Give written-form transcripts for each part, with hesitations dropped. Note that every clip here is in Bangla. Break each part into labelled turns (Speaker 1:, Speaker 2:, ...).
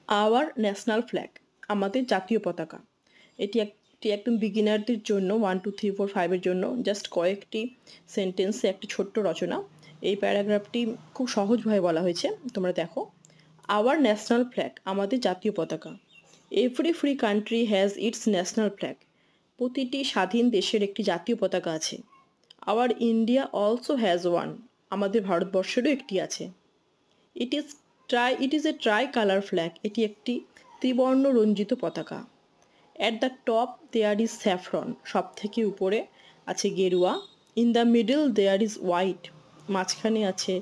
Speaker 1: আওয়ার ন্যাশনাল ফ্ল্যাগ, আমাদের জাতীয় পতাকা। এটি একদম বিগিনারদের জন্য 1 2 3 4 5 এর জন্য জাস্ট কয়েকটি সেন্টেন্সে একটি ছোট্ট রচনা। এই প্যারাগ্রাফটি খুব সহজভাবে বলা হয়েছে, তোমরা দেখো। আওয়ার ন্যাশনাল ফ্ল্যাগ, আমাদের জাতীয় পতাকা। Every free country has its national flag, প্রতিটি স্বাধীন দেশের একটি জাতীয় পতাকা আছে। Our India also has one, আমাদের ভারতবর্ষেরও একটি আছে। It is a tricolour flag, এটি একটি ত্রিবর্ণ রঞ্জিত পতাকা। At the top there is saffron, সব থেকে উপরে আছে গেরুয়া। In the middle there is white, মাঝখানে আছে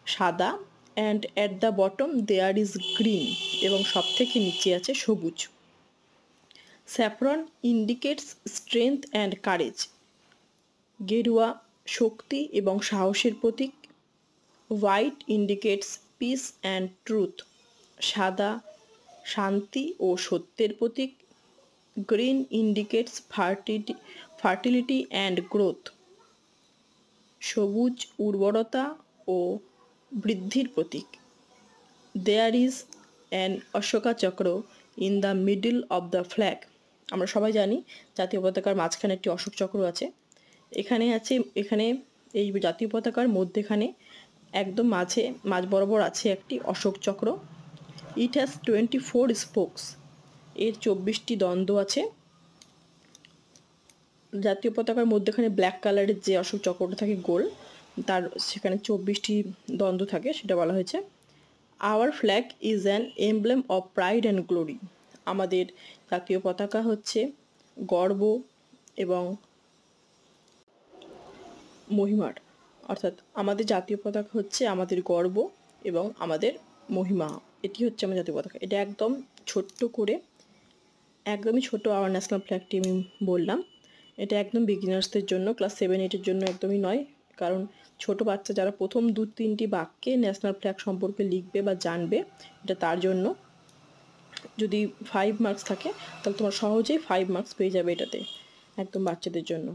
Speaker 1: সাদা। And at the bottom there is green, এবং সব থেকে নিচে আছে সবুজ। Saffron indicates strength and courage, গেরুয়া শক্তি এবং সাহসের প্রতীক। White indicates peace and truth, সাদা শান্তি ও সত্যের প্রতীক। Green indicates fertility and growth, সবুজ উর্বরতা ও বৃদ্ধির প্রতীক। There is an Ashoka chakra in the middle of the flag, আমরা সবাই জানি জাতীয় পতাকার মাঝখানে একটি অশোক চক্র আছে। এখানে এই জাতীয় পতাকার মধ্যেখানে একদম মাঝ বরাবর আছে একটি অশোক চক্র। ইট হ্যাজ 24 স্পোকস, এর 24টি দ্বন্দ্ব আছে। জাতীয় পতাকার মধ্যেখানে ব্ল্যাক কালারের যে অশোক চক্রটা থাকে গোল, তার সেখানে 24টি দ্বন্দ্ব থাকে, সেটা বলা হয়েছে। Our flag is an emblem of pride and glory, আমাদের জাতীয় পতাকা হচ্ছে গর্ব এবং মহিমার, অর্থাৎ আমাদের জাতীয় পতাকা হচ্ছে আমাদের গর্ব এবং আমাদের মহিমা। এটি হচ্ছে আমার জাতীয় পতাকা। এটা একদম ছোট্ট করে, একদমই ছোট আওয়ার ন্যাশনাল ফ্ল্যাগটি আমি বললাম। এটা একদম বিগিনার্সদের জন্য, ক্লাস 7 8-এর জন্য একদমই নয়। কারণ ছোট বাচ্চা যারা প্রথম 2-3টি বাক্যে ন্যাশনাল ফ্ল্যাগ সম্পর্কে লিখবে বা জানবে, এটা তার জন্য। যদি 5 মার্কস থাকে তাহলে তোমার সহজেই 5 মার্কস পেয়ে যাবে এটাতে, একদম বাচ্চাদের জন্য।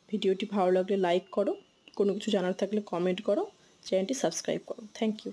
Speaker 1: ভিডিওটি ভালো লাগলে লাইক করো, কোনো কিছু জানার থাকলে কমেন্ট করো, চ্যানেলটি সাবস্ক্রাইব করো। Thank you.